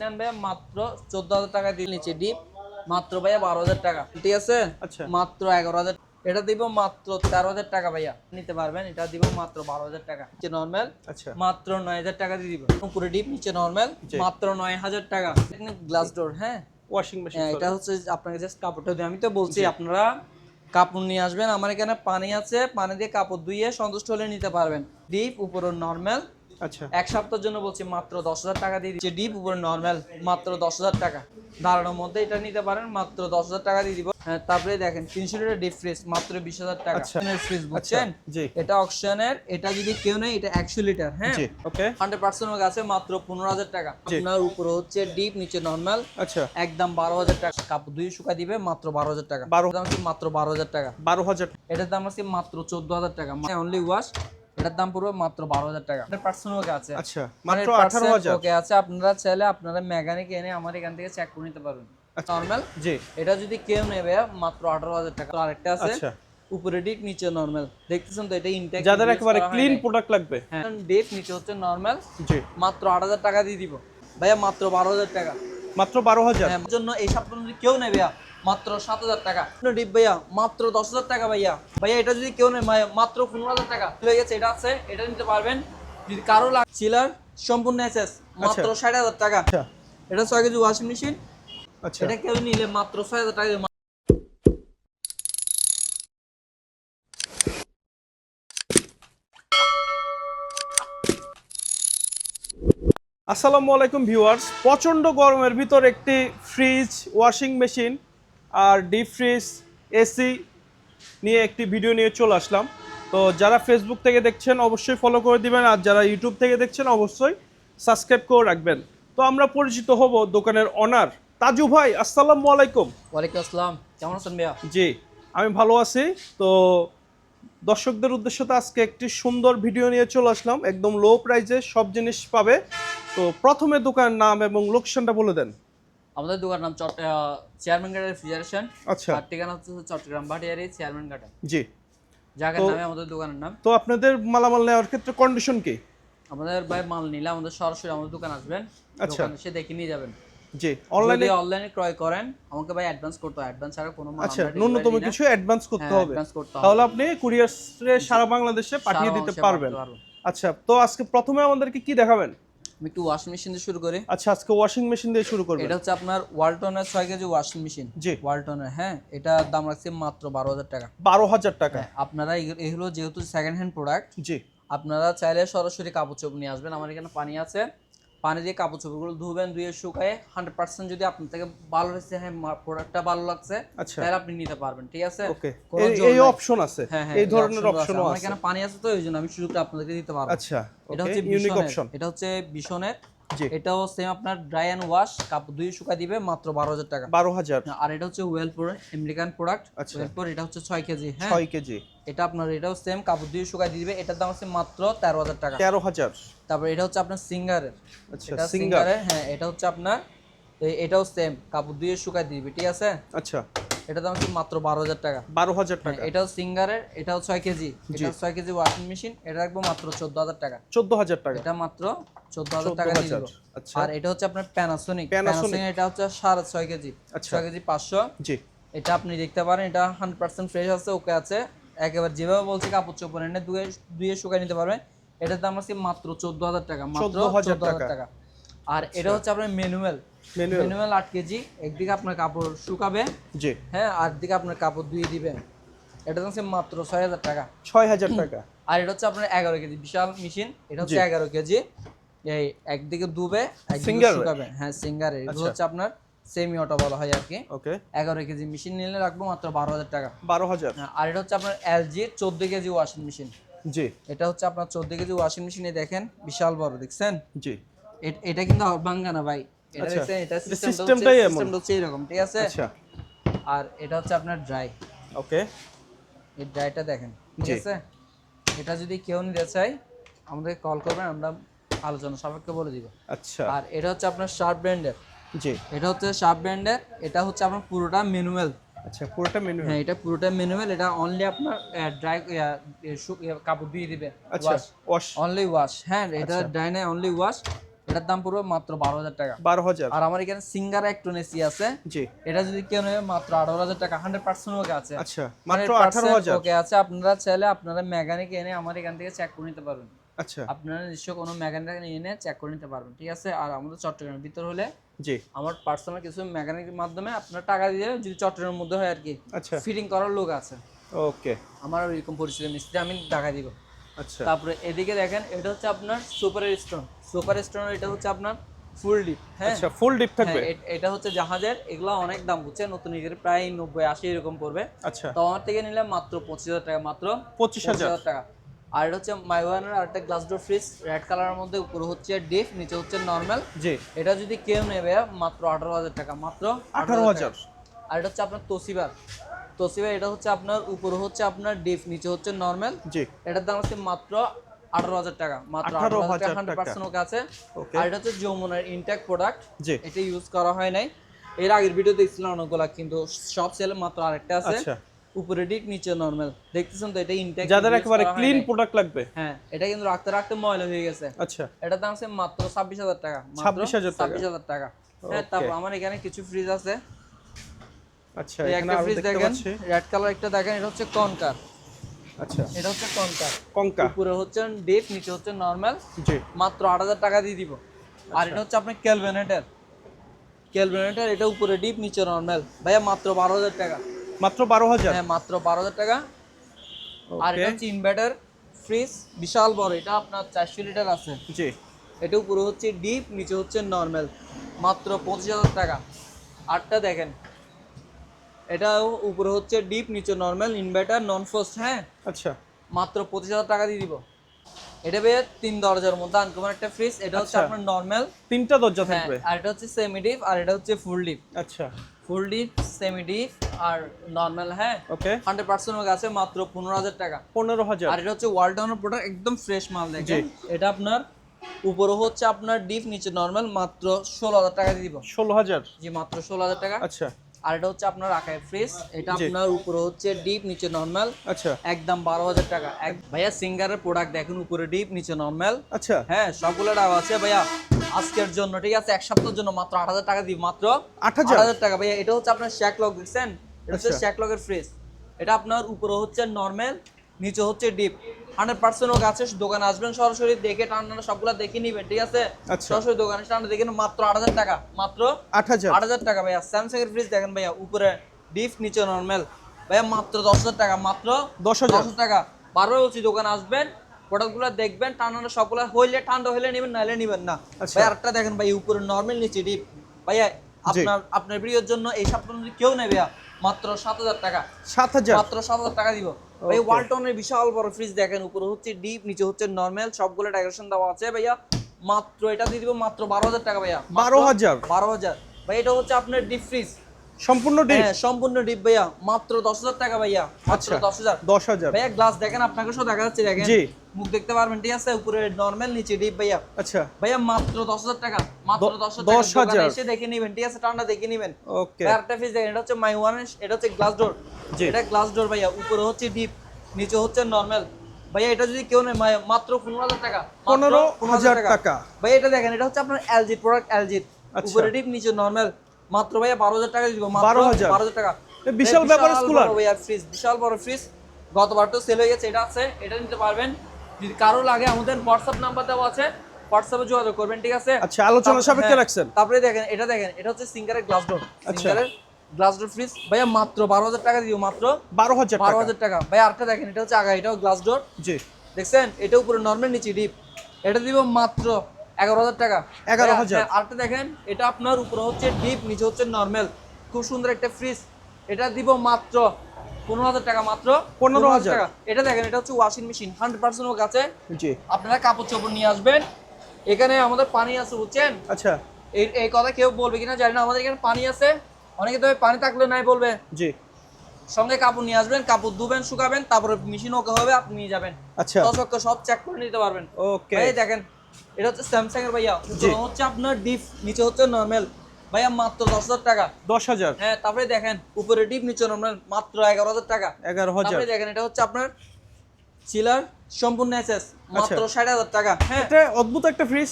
নেন ভাইয়া মাত্র 14000 টাকা দিয়ে। নিচে ডিপ মাত্র ভাইয়া 12000 টাকা, ঠিক আছে? আচ্ছা মাত্র 11000। এটা দিব মাত্র 13000 টাকা ভাইয়া, নিতে পারবেন। এটা দিব মাত্র 12000 টাকা। নিচে নরমাল আচ্ছা মাত্র 9000 টাকা দিয়ে দিব। উপরে ডিপ নিচে নরমাল মাত্র 9000 টাকা। গ্লাস ডোর, হ্যাঁ ওয়াশিং মেশিন। এটা হচ্ছে আপনাকে জাস্ট কাপড়টা দিয়ে, আমি তো বলছি আপনারা কাপড় নিয়ে আসবেন। আমার এখানে পানি আছে, পানি দিয়ে কাপড় ধুইয়ে সন্তুষ্ট হলে নিতে পারবেন। ডিপ উপরে নরমাল। আচ্ছা এক সপ্তাহের জন্য বলছি মাত্র 10000 টাকা দিয়ে দিচ্ছি। ডিপ উপরে নরমাল মাত্র 10000 টাকা। দাঁড়ানোর মধ্যে এটা নিতে পারেন মাত্র 10000 টাকা দিয়ে দিব। তারপরে দেখেন 300 লিটার ডিপ ফ্রিজ মাত্র 20000 টাকা। ফ্রিজ বুঝছেন, এটা অকশনের। এটা যদি কেউ নেই, এটা 100 লিটার, হ্যাঁ ওকে 100% ওর কাছে মাত্র 15000 টাকা। আপনার উপরে হচ্ছে ডিপ, নিচে নরমাল। আচ্ছা একদম 12000 টাকা। কাপড় ধুয়ে শুকা দিবে মাত্র 12000 টাকা। দাম আছে মাত্র 12000 টাকা। 12000। এটার দাম আছে মাত্র 14000 টাকা। Only wash. এটার দাম পড়বে মাত্র 12000 টাকা। 100% ওকে আছে। আচ্ছা মাত্র 18000 ওকে আছে। আপনারা চাইলে আপনারা মেকানিক এনে আমার এখান থেকে চেক করে নিতে পারবেন। নরমাল জি। এটা যদি কেউ নেবে মাত্র 18000 টাকা। আরেকটা আছে উপরে ডিপ, নিচে নরমাল। দেখতেছেন তো, এটা ইনটেক যাদের একেবারে ক্লিন প্রোডাক্ট লাগবে। হ্যাঁ ডিপ, নিচে হচ্ছে নরমাল। জি মাত্র 8000 টাকা দিয়ে দিব ভাইয়া। মাত্র 12000 টাকা। মাত্র 12000 হ্যাঁ জন্য এই সপ্তাহে যদি কেউ নেবে ভাইয়া মাত্র 7000 টাকা। ডিপ ভাইয়া মাত্র 10000 টাকা ভাইয়া। ভাইয়া এটা যদি কেউ নেয় মাত্র 15000 টাকা হয়ে গেছে। এটা আছে, এটা নিতে পারবেন। যদি কারো চিলার সম্পূর্ণ এসএস মাত্র 60000 টাকা। এটা 6 কেজি ওয়াশিং মেশিন। আচ্ছা এটা কেউ নিলে মাত্র 6000 টাকা। আসসালামু আলাইকুম ভিউয়ার্স, প্রচণ্ড গরমের ভিতর একটি ফ্রিজ, ওয়াশিং মেশিন আর ডিপ ফ্রিজ, এসি নিয়ে একটি ভিডিও নিয়ে চলে আসলাম। তো যারা ফেসবুক থেকে দেখছেন অবশ্যই ফলো করে দিবেন, আর যারা ইউটিউব থেকে দেখছেন অবশ্যই সাবস্ক্রাইব করে রাখবেন। তো আমরা পরিচিত হব দোকানের অনার তাজু ভাই। আসসালামু আলাইকুম। ওয়ালাইকুম আসসালাম, কেমন আছেন ভাইয়া? জি আমি ভালো আছি। তো দর্শকদের উদ্দেশ্যে তো আজকে একটি সুন্দর ভিডিও নিয়ে চলে আসলাম, একদম লো প্রাইসে সব জিনিস পাবে। তো প্রথমে দোকানের নাম এবং লোকেশনটা বলে দেন। আমাদের দোকানের নাম চেয়ারম্যান গার্ডেন রেফ্রিজারেশন। আচ্ছা আর ঠিকানা হচ্ছে চট্টগ্রাম ভাটিয়ারি চেয়ারম্যান গার্ডেন। জি জায়গার নামে আমাদের দোকানের নাম। তো আপনাদের মালামাল নেওয়ার ক্ষেত্রে কন্ডিশন কি? আমাদের ভাই মাল নিলে আমাদের সরাসরি আমাদের দোকান আসবেন, দোকানে এসে দেখে নিয়ে যাবেন। জি অনলাইনে ক্রয় করেন আমাকে ভাই অ্যাডভান্স করতে হয়। অ্যাডভান্স ছাড়া কোনো মাল আচ্ছা ন্যূনতম কিছু অ্যাডভান্স করতে হবে, তাহলে আপনি কুরিয়ারে সারা বাংলাদেশে পাঠিয়ে দিতে পারবেন। আচ্ছা তো আজকে প্রথমে আমাদেরকে কি দেখাবেন? আমি একটু ওয়াশিং মেশিন দিয়ে শুরু করি। আচ্ছা আজকে ওয়াশিং মেশিন দিয়ে শুরু করবেন। এটা হচ্ছে আপনার ওয়ালটনের 6 কেজি ওয়াশিং মেশিন। জি ওয়ালটনের, হ্যাঁ এটার দাম রাখছি মাত্র 12000 টাকা। 12000 টাকা। আপনারা এগুলো যেহেতু সেকেন্ড হ্যান্ড প্রোডাক্ট, জি আপনারা চাইলে সরাসরি কাপড় চোপড় নিয়ে আসবেন। আমার এখানে পানি আছে, পানি দিয়ে কাপড় চোপড়গুলো ধুবেন, ধুয়ে শুকায় 100% যদি আপনার থেকে ভালো হয়েছে, হ্যাঁ প্রোডাক্টটা ভালো লাগছে, তাহলে আপনি নিতে পারবেন, ঠিক আছে? ওকে এই অপশন আছে, এই ধরনের অপশনও আছে। আমার এখানে পানি আছে তো এইজন্য আমি সুযোগটা আপনাদেরকে দিতে পারবো। আচ্ছা এটা হচ্ছে ইউনিক অপশন। এটা হচ্ছে বিশনের। এটাও সেম আপনার ড্রাই এন্ড ওয়াশ, কাপড় ধুয়ে শুকা দিবে মাত্র 12000 টাকা। 12000। আর এটা হচ্ছে ওয়েলপুর আমেরিকান প্রোডাক্ট। ওয়েলপুর এটা হচ্ছে 6 কেজি, হ্যাঁ 6 কেজি। এটা আপনার এটাও সেম কাপড় ধুয়ে শুকাই দিবে। এটার দাম আছে মাত্র 13000 টাকা। 13000। তারপর এটা হচ্ছে আপনার সিঙ্গারের। আচ্ছা এটা সিঙ্গারের, হ্যাঁ এটা হচ্ছে আপনার এটাও সেম কাপড় ধুয়ে শুকাই দিবে, ঠিক আছে? আচ্ছা এটার দাম আছে মাত্র 12000 টাকা। 12000 টাকা। এটাও সিঙ্গারের, এটাও 6 কেজি। এটা 6 কেজি ওয়াশিং মেশিন। এটা রাখবো মাত্র 14000 টাকা। 14000 টাকা। এটা মাত্র 14000 টাকা দিয়ে দেব। আচ্ছা আর এটা হচ্ছে আপনার প্যানাসোনিক। এটা হচ্ছে 6.5 কেজি। 6 কেজি 500। জি এটা আপনি দেখতে পারেন, এটা 100% ফ্রেশ আছে, ওকে আছে একেবারে। যেভাবে বলছি কাপড় চোপড় এনে ধুয়ে শুকাই নিতে পারবেন। এটার দাম আছে মাত্র 14000 টাকা। মাত্র 14000 টাকা। আর এটা হচ্ছে আপনার ম্যানুয়াল 8 কেজি। একদিকে আপনার কাপড় শুকাবে, জি হ্যাঁ, আর একদিকে আপনার কাপড় ধুয়ে দিবেন। এটা হচ্ছে মাত্র 6000 টাকা। 6000 টাকা। আর এটা হচ্ছে আপনার 11 কেজি বিশাল মেশিন। এটা হচ্ছে 11 কেজি। এই একদিকে ধুবে, একদিকে শুকাবে, হ্যাঁ সিঙ্গারের। এগুলো হচ্ছে আপনার সেমি অটো বলা হয় আর কি। ওকে 11 কেজি মেশিন নিলে রাখবো মাত্র 12000 টাকা। 12000। আর এটা হচ্ছে আপনার এলজি 14 কেজি ওয়াশিং মেশিন। জি এটা হচ্ছে আপনার 14 কেজি ওয়াশিং মেশিনে দেখেন বিশাল বড়, দেখছেন? জি এটা কিন্তু ভাঙা না ভাই। এটা দেখছেন, এটা সিস্টেমটাই হচ্ছে এরকম, ঠিক আছে? আচ্ছা আর এটা হচ্ছে আপনার ড্রাই। ওকে এই ড্রাইটা দেখেন, ঠিক আছে? এটা যদি কেউ নিতে চায় আমাদের কল করবেন, আমরা আলোচনা সাপেক্ষে বলে দিব। আচ্ছা আর এটা হচ্ছে আপনার শার্প ব্র্যান্ডের। জি এটা হচ্ছে শার্প ব্র্যান্ডের। এটা হচ্ছে আপনার পুরোটা ম্যানুয়াল। আচ্ছা পুরোটা ম্যানুয়াল। হ্যাঁ এটা পুরোটা ম্যানুয়াল। এটা অনলি আপনার ড্রাই কাপড় ধুয়ে দিবে। আচ্ছা ওয়াশ, অনলি ওয়াশ, হ্যাঁ এটা ড্রাই নাই, অনলি ওয়াশ। এটার দাম পড়বে মাত্র 12,000 টাকা। 12,000। আর আমার এখানে সিঙ্গার একটন এসি আছে, জি। এটা যদি কেউ নেবে মাত্র 18,000 টাকা। 100% ওকে আছে। আচ্ছা, মাত্র 100% 18,000। ওকে আছে। আপনারা চাইলে আপনারা মেকানিক এনে আমার এখান থেকে চেক করে নিতে পারবেন। আচ্ছা, আপনারা নিশ্চয় কোনো মেকানিক এনে চেক করে নিতে পারবেন, ঠিক আছে। আর আমাদের চট্টগ্রামের ভিতর হলে জি, আমার পার্সোনাল কিছু মেকানিকের মাধ্যমে আপনারা টাকা দিয়ে, যদি চট্টগ্রামের মধ্যে হয় আর কি, আচ্ছা, ফিটিং করার লোক আছে ওকে, আমার, ওইরকম পরিচিত মিস্ত্রি, আমি টাকা দিব। আচ্ছা, তারপরে এদিকে দেখেন, এটা হচ্ছে আপনার সুপার স্টোন। সুপার স্টোন এটা হচ্ছে আপনার ফুল ডিপ। হ্যাঁ, আচ্ছা, ফুল ডিপ থাকবে। হ্যাঁ, এটা হচ্ছে জাহাজের, এগুলো অনেক দাম বুঝছে, নতুন এর প্রায় 90-80 এরকম পড়বে। আচ্ছা, তো আমার থেকে নিলে মাত্র 25,000 টাকা, মাত্র 25,000 টাকা। আর এটা হচ্ছে মাইওয়ানের আরেকটা গ্লাস ডোর ফ্রিজ, রেড কালারের মধ্যে, উপরে হচ্ছে ডিপ, নিচে হচ্ছে নরমাল। জি, এটা যদি কেউ নেবে মাত্র 18,000 টাকা, মাত্র 18,000। আর এটা হচ্ছে আপনার তোশিবা। এটা হচ্ছে আপনার উপরে হচ্ছে আপনার ডিপ, নিচে হচ্ছে নরমাল। জি, এটার দাম হচ্ছে মাত্র 18,000 টাকা, মাত্র 18,000 18,000 টাকা। 100% ওকে আছে। ওকে, আর এটা হচ্ছে যমুনার ইনটেক প্রোডাক্ট, জি, এটা ইউজ করা হয় নাই। এর আগের ভিডিও দেখছিলাম অনেকগুলা, কিন্তু সব সেলে মাত্র আরেকটা আছে। আচ্ছা, উপরে ডিপ, নিচে নরমাল, দেখতেছেন তো, এটা ইনটেক, যাদের একেবারে ক্লিন প্রোডাক্ট লাগবে। হ্যাঁ, এটা কিন্তু রাখতে রাখতে ময়লা হয়ে গেছে। আচ্ছা, এটার দাম আছে মাত্র 26,000 টাকা, 26,000 টাকা। 26,000 টাকা। হ্যাঁ, তারপর আমার এখানে কিছু ফ্রিজ আছে। আচ্ছা, এই এখানে একটা আরো ফ্রিজ দেখতে দেখেন, পাচ্ছি। রেড কালার একটা দেখেন, এটা হচ্ছে কনকার। আচ্ছা, এটা হচ্ছে কনকার, কঙ্কা। উপরে হচ্ছে ডিপ, নিচে হচ্ছে নরমাল, জি, মাত্র 8,000 টাকা দিয়ে দিব। আর এটা হচ্ছে আপনার ক্যালভেনেটার। এটা উপরে ডিপ, নিচে নরমাল, ভাইয়া মাত্র 12,000 টাকা, মাত্র 12,000। হ্যাঁ, মাত্র 12,000 টাকা। আর এটা ওকে, হচ্ছে ইনভার্টার ফ্রিজ, বিশাল বড়, এটা আপনার 400 লিটার আছে। জি, এটা উপরে হচ্ছে ডিপ, নিচে হচ্ছে নরমাল, মাত্র 25,000 টাকা। আরটা দেখেন, এটাও উপরে হচ্ছে ডিপ, নিচে নরমাল, ইনভার্টার, নন ফ্রস্ট। হ্যাঁ, আচ্ছা, মাত্র 25,000 টাকা দিয়ে দিব। এটা বেয়ে 3 দরজার মধ্যে আনকমন একটা ফ্রিজ, এটা হচ্ছে আচ্ছা, আপনার নরমাল। তিনটা দরজা হ্যাঁ, থাকবে। আর এটা হচ্ছে সেমি ডিপ, আর এটা হচ্ছে ফুল ডিপ। আচ্ছা, ফুল ডিপ, সেমি ডিপ আর নরমাল। হ্যাঁ, ওকে, 100% ওকে আছে, মাত্র 15,000 টাকা। 15,000। আর এটা হচ্ছে ওয়ালটনের প্রোডাক্ট, একদম ফ্রেশ মাল দেখেন। এটা আপনার উপরে হচ্ছে আপনার ডিপ, নিচে নরমাল, মাত্র 16,000 টাকা দিয়ে দিব। 16,000। জি, মাত্র 16,000 টাকা। আচ্ছা, আর এটা হচ্ছে আপনার আকাই ফ্রিজ, এটা জি। আপনার উপরে হচ্ছে ডিপ, নিচে নরমাল, আচ্ছা, একদম 12,000 টাকা। ভাইয়া সিঙ্গারের প্রোডাক্ট দেখেন, উপরে ডিপ, নিচে নরমাল। আচ্ছা, হ্যাঁ, সবগুলো টাকা আছে ভাইয়া আজকের জন্য, ঠিক আছে, এক সপ্তাহের জন্য মাত্র 8,000 টাকা দিব, মাত্র 8,000। 8,000 টাকা। ভাইয়া এটা হচ্ছে আপনার শ্যাকলক, দেখছেন, এটা হচ্ছে আচ্ছা। শ্যাকলকের ফ্রিজ। এটা আপনার উপরে হচ্ছে নরমাল, নিচে হচ্ছে ডিপ, 100% ওকে আছে। দোকানে আসবেন, সরাসরি দেখে টান্না সবগুলা দেখে নিবেন, ঠিক আছে। আচ্ছা। সরাসরি দোকানে টান্না দেখে নিন, মাত্র 8,000 টাকা, মাত্র 8,000। 8,000 টাকা। ভাইয়া স্যামসাং এর ফ্রিজ দেখেন ভাইয়া, উপরে ডিপ, নিচে নরমাল, ভাইয়া মাত্র 10,000 টাকা, মাত্র 10,000 টাকা। বারবার বলছি, দোকানে আসবেন, প্রোডাক্টগুলো দেখবেন, ঠান্ডা সবগুলো হইলে ঠান্ডা হইলে নেবেন, নাইলে নেবেন না। আচ্ছা। ভাই আরেকটা দেখেন ভাই, উপরে নরমাল, নিচে ডিপ। ভাইয়া আপনার ভিডিওর জন্য এই সপ্তাহে যদি কেউ নেবে মাত্র 7,000 টাকা, 7,000। মাত্র 7,000 টাকা দিব। ভাই Okay. ওয়ালটনের বিশাল বড় ফ্রিজ দেখেন, উপরে হচ্ছে ডিপ, নিচে হচ্ছে নরমাল, সবগুলো ডেকোরেশন দেওয়া আছে ভাইয়া। মাত্র এটা দিয়ে দিব মাত্র 12,000 টাকা ভাইয়া, 12,000। 12,000। ভাই এটা হচ্ছে আপনার ডিপ ফ্রিজ, সম্পূর্ণ ডিপ। হ্যাঁ, সম্পূর্ণ ডিপ ভাইয়া, মাত্র 10,000 টাকা ভাইয়া, মাত্র আচ্ছা, 10,000। 10,000। ভাইয়া গ্লাস দেখেন, আপনাকে সব দেখা যাচ্ছে, দেখেন, জি। মুখ দেখতে পারবেন, ঠিক আছে, উপরে নরমাল, নিচে ডিপ ভাইয়া। আচ্ছা, ভাইয়া মাত্র 10,000 টাকা, মাত্র 10,000 টাকা। 10,000 দোকানে এসে দেখে নেবেন, ঠিক আছে, ঠান্ডা দেখে নেবেন। ওকে, ভাই আরেকটা ফ্রিজ দেখেন, এটা হচ্ছে মাইওয়ান, এটা হচ্ছে গ্লাস ডোর। জি। এটা গ্লাস ডোর ভাইয়া, উপরে হচ্ছে ডিপ, নিচে হচ্ছে নরমাল। ভাইয়া এটা যদি কেউ নেয় মাত্র 15,000 টাকা, মাত্র 15,000 টাকা। ভাইয়া এটা দেখেন, এটা হচ্ছে আপনার এলজি প্রোডাক্ট, এলজি, আচ্ছা। উপরে ডিপ, নিচে নরমাল, মাত্র ভাইয়া 12,000 টাকা দিব, মাত্র 12,000 টাকা। এ বিশাল ব্যাপার কুলার। ভাইয়া ফ্রিজ, বিশাল বড় ফ্রিজ, গতবার তো সেল হয়ে গেছে, এটা আছে, এটা নিতে পারবেন। যদি কারো লাগে, আমাদের হোয়াটসঅ্যাপ নাম্বার দেওয়া আছে, হোয়াটসঅ্যাপে যোগাযোগ করবেন, ঠিক আছে। আচ্ছা, আলোচনা সাপেক্ষে রাখছেন। তারপরে দেখেন, এটা দেখেন, এটা হচ্ছে সিঙ্গারের গ্লাস ডোর, আচ্ছা। সিঙ্গারের গ্লাস ডোর ফ্রিজ, ভাইয়া মাত্র 12,000 টাকা দিও, মাত্র 12,000 টাকা। 12,000 টাকা। ভাই আরেকটা দেখেন, এটা হচ্ছে আগা, এটাও গ্লাস ডোর, জি, দেখছেন, এটা উপরে নরমাল, নিচে ডিপ, এটা দিব মাত্র 11,000 টাকা। 11,000। হ্যাঁ, আরেকটা দেখেন, এটা আপনার উপরে হচ্ছে ডিপ, নিচে হচ্ছে নরমাল, খুব সুন্দর একটা ফ্রিজ, এটা দিব মাত্র 15,000 টাকা, মাত্র 15,000 টাকা। এটা দেখেন, এটা হচ্ছে ওয়াশিং মেশিন, 100% ওর কাছে। জি, আপনারা কাপড় চোপড় নিয়ে আসবেন, এখানে আমাদের পানি আছে, বুঝছেন। আচ্ছা, এই কথা কেউ বলবে কিনা জানি না, আমাদের এখানে পানি আছে। অনেকে তো পানি থাকলে নাই বলবে। জি, সঙ্গে কাপড় নিয়ে আসবেন, কাপড় ধুবেন, শুকাবেন, তারপরে মেশিন ওকে হবে, আপনি নিয়ে যাবেন। আচ্ছা, দর্শককে সব চেক করে নিতে পারবেন। ওকে, ভাই দেখেন, এটা হচ্ছে স্যামসাং এর ভাইয়া, উপরে হচ্ছে আপনার ডিপ, নিচে হচ্ছে নরমাল, ভাইয়া মাত্র 10,000 টাকা। 10,000। হ্যাঁ, তারপরে দেখেন, উপরে ডিপ, নিচে নরমাল, মাত্র 11,000 টাকা। 11,000। তারপরে দেখেন, এটা হচ্ছে আপনার চিলার সম্পূর্ণ এসএস মাত্র 60,000 টাকা। হ্যাঁ, এটা অদ্ভুত একটা ফ্রিজ,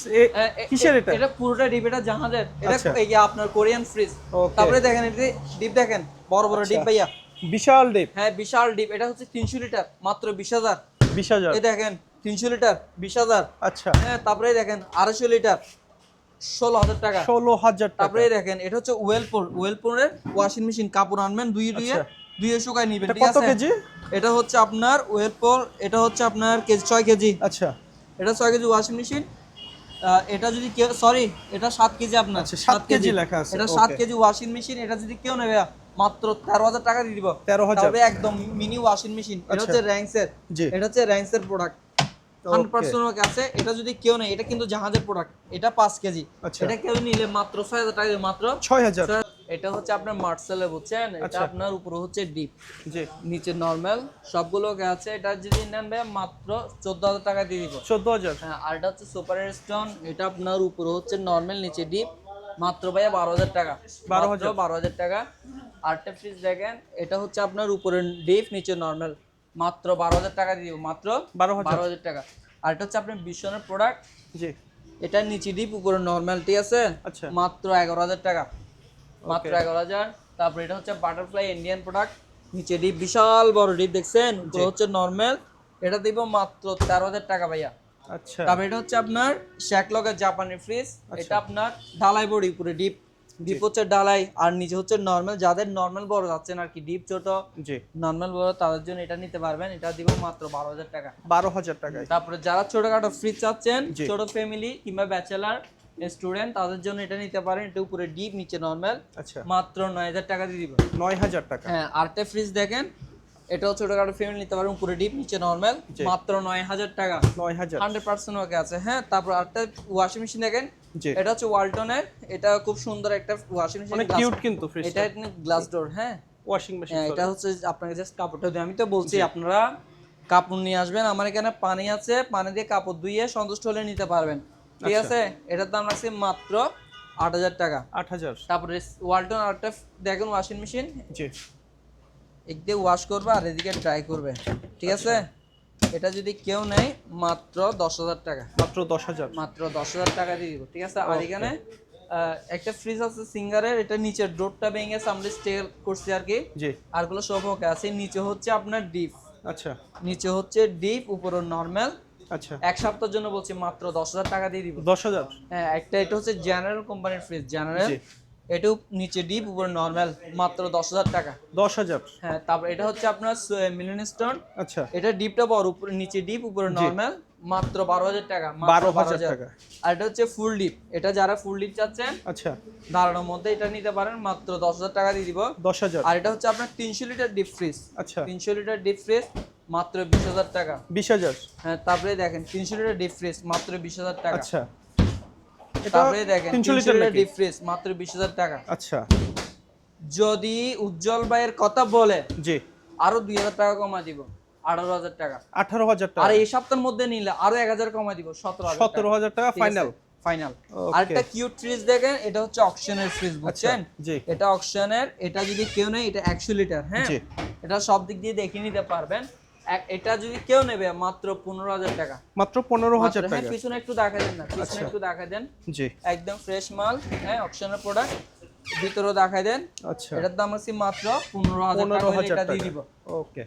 কিসের এটা? এটা পুরোটা ডিপ, এটা জাহাজের, এটা আচ্ছা। এই যে আপনার কোরিয়ান ফ্রিজ। Okay. তারপরে দেখেন এই ডিপ, দেখেন বড় বড় ডিপ ভাইয়া। বিশাল ডিপ। হ্যাঁ, বিশাল ডিপ। এটা হচ্ছে 300 লিটার মাত্র 20,000। 20,000। এই দেখেন 300 লিটার 20,000। আচ্ছা, হ্যাঁ, তারপরে দেখেন 250 লিটার 16,000 টাকা। 16,000 টাকা। তারপরে দেখেন এটা হচ্ছে ওয়েলপুলের ওয়াশিং মেশিন, কাপড় আনবেন ধুয়ে আচ্ছা। শুকায় নিবেন, এটা ঠিক কত আছে? কেজি? এটা হচ্ছে আপনার ওয়েলপুল, এটা হচ্ছে আপনার কেজি 6 কেজি। আচ্ছা, এটা 6 কেজি ওয়াশিং মেশিন। এটা যদি কেউ, সরি, এটা 7 কেজি আপনার। আচ্ছা, 7 কেজি লেখা আছে। এটা Okay. 7 KG washing machine. এটা যদি কেউ নেবে মাত্র 13,000 টাকা দিয়ে দিব। 13,000। তবে একদম মিনি ওয়াশিং মেশিন। এটা আচ্ছা। হচ্ছে র্যাঙ্কসের। জি। এটা হচ্ছে র্যাঙ্কসের প্রোডাক্ট। 100% ওকে আছে। এটা যদি কেউ নেয়, এটা কিন্তু জাহাজের প্রোডাক্ট। এটা 5 কেজি। আচ্ছা। এটা কেউ নিলে মাত্র 6,000 টাকা দিয়ে, মাত্র 6,000। এটা হচ্ছে আপনার মার্সেলে, বুঝছেন? এটা আচ্ছা। আপনার উপরে হচ্ছে ডিপ, জি, নিচে নরমাল, সবগুলো আছে। এটা যদি নেন ভাই মাত্র 14,000 টাকা দিয়ে দিব। 14,000। হ্যাঁ, আর এটা হচ্ছে সুপার স্টোন। এটা আপনার উপরে হচ্ছে নরমাল, নিচে ডিপ, মাত্র ভাইয়া 12,000 টাকা। 12,000। 12,000 টাকা। আরেকটা ফ্রিজ দেখেন, এটা হচ্ছে আপনার উপরে ডিপ, নিচে নরমাল, মাত্র 12,000 টাকা দিয়ে দিব। মাত্র 12,000 টাকা। আর এটা হচ্ছে আপনার বিশ্বনের প্রোডাক্ট। জি। এটা নিচে ডিপ, উপরে নরমাল, ঠিক আছে? আচ্ছা। মাত্র 11,000 টাকা। মাত্র 11,000। তারপর এটা হচ্ছে বাটারফ্লাই ইন্ডিয়ান প্রোডাক্ট, নিচে ডিপ, বিশাল বড় ডিপ, দেখছেন? উপরে হচ্ছে নরমাল। এটা দিব মাত্র 13,000 টাকা ভাইয়া। আচ্ছা, তারপর এটা হচ্ছে আপনার শ্যাকলকের জাপানি ফ্রিজ। এটা আপনার ঢালাই বডি, উপরে ডিপ, ডিপ হচ্ছে ঢালাই, আর নিচে হচ্ছে নরমাল। যাদের নরমাল বড় যাচ্ছেন আর কি, ডিপ ছোট, জি, নরমাল বড়, তাদের জন্য এটা নিতে পারবেন। এটা দিব মাত্র 12,000 টাকা। 12,000 টাকায়। তারপরে যারা ছোটখাটো ফ্রিজ চাচ্ছেন, জি। ছোট ফ্যামিলি কিংবা ব্যাচেলার স্টুডেন্ট, তাদের জন্য এটা নিতে পারেন। এটা উপরে ডিপ, নিচে নরমাল, আচ্ছা, মাত্র 9,000 টাকা দিয়ে দিব। 9,000 টাকা। হ্যাঁ, আরেকটা ফ্রিজ দেখেন, এটাও ছোটখাটো ফ্যামিলি নিতে পারেন, উপরে ডিপ, নিচে নরমাল, জি। মাত্র 9,000 টাকা। 9,000। 100% ওকে আছে। হ্যাঁ, তারপর আরেকটা ওয়াশিং মেশিন দেখেন, জি, এটা হচ্ছে ওয়ালটনের। এটা খুব সুন্দর একটা ওয়াশিং মেশিন, অনেক কিউট কিন্তু ফ্রিজটা। এটা গ্লাস ডোর। হ্যাঁ, ওয়াশিং মেশিন। হ্যাঁ, এটা হচ্ছে আপনাকে জাস্ট কাপড়টা দিয়ে, আমি তো বলছি আপনারা কাপড় নিয়ে আসবেন। আমার এখানে পানি আছে, পানি দিয়ে কাপড় ধুইয়ে সন্তুষ্ট হলে নিতে পারবেন, ঠিক আচ্ছা। আছে? এটার দাম রাখছি মাত্র 8,000 টাকা। 8,000। তারপরে ওয়ালটন আরেকটা দেখুন ওয়াশিং মেশিন, জি, একদিকে ওয়াশ করবে আর এদিকে ড্রাই করবে, ঠিক আছে? এটা যদি কেউ নেয় মাত্র 10,000 টাকা। মাত্র 10,000। মাত্র 10,000 টাকা দিয়ে দিব, ঠিক আছে? আর এখানে একটা ফ্রিজ আছে সিঙ্গারের। এটা নিচের ডোরটা ভেঙে আমরা স্টে করছি আর কি, জি, আরগুলো সব ওকে আছে। নিচে হচ্ছে আপনার ডিপ, আচ্ছা, নিচে হচ্ছে ডিপ, উপরে নরমাল। আচ্ছা, এক সপ্তাহের জন্য বলছি মাত্র 10,000 টাকা দিয়ে দিব। 10,000। হ্যাঁ, এটা হচ্ছে জেনারেল কোম্পানির ফ্রিজ, জেনারেল। জি। এটাও নিচে ডিপ, উপরে নরমাল, মাত্র 10,000 টাকা। 10,000। হ্যাঁ, তারপর এটা হচ্ছে আপনার মিলিয়ন স্টোন। আচ্ছা, এটা ডিপটা বড়, উপরে নিচে ডিপ, উপরে নরমাল, মাত্র 12,000 টাকা। মাত্র 12,000 টাকা। আর এটা হচ্ছে ফুল ডিপ। এটা যারা ফুল ডিপ চাচ্ছেন আচ্ছা, দাঁড়ানোর মধ্যে, এটা নিতে পারেন, মাত্র 10,000 টাকা দিয়ে দিব। 10,000। আর এটা হচ্ছে আপনার 300 লিটার ডিপ ফ্রিজ। আচ্ছা, 300 লিটার ডিপ ফ্রিজ, মাত্র 20,000 টাকা। 20,000। হ্যাঁ, তারপরে দেখেন 300 লিটার ডিপ ফ্রিজ, মাত্র 20,000 টাকা। আচ্ছা, এটা তারপরে দেখেন 300 300 লিটার লিটার নাকি? ডিপ ফ্রিজ, মাত্র 20,000 টাকা। আচ্ছা, যদি উজ্জ্বল ভাইয়ের কথা বলে, জি, আরো 2,000 টাকা কমা দিব, 18,000 টাকা। 18,000 টাকা। আর এই সপ্তাহের মধ্যে নিলে আরো 1,000 কমা দিব, 17,000 17,000 টাকা ফাইনাল। ফাইনাল। Okay. আর একটা কিউট ফ্রিজ দেখেন, এটা হচ্ছে অকশনের ফ্রিজ, বুঝছেন? জি। এটা অকশনের। এটা যদি কেউ নেয়, এটা 100 লিটার। হ্যাঁ, জি। এটা সব দিক দিয়ে দেখে নিতে পারবেন। এটা যদি কেউ নেবে মাত্র 15,000 টাকা। মাত্র 15,000 হ্যাঁ, টাকা। পিছনে একটু দেখা দেন না, পিছনে আচ্ছা। একটু দেখা দেন। জি, একদম ফ্রেশ মাল। হ্যাঁ, অকশনের প্রোডাক্ট, ভিতরেও দেখা দেন। আচ্ছা, এটার দাম আছে মাত্র 15,000 টাকা, 15,000 এটা টাকা। দিয়ে দিব। ওকে।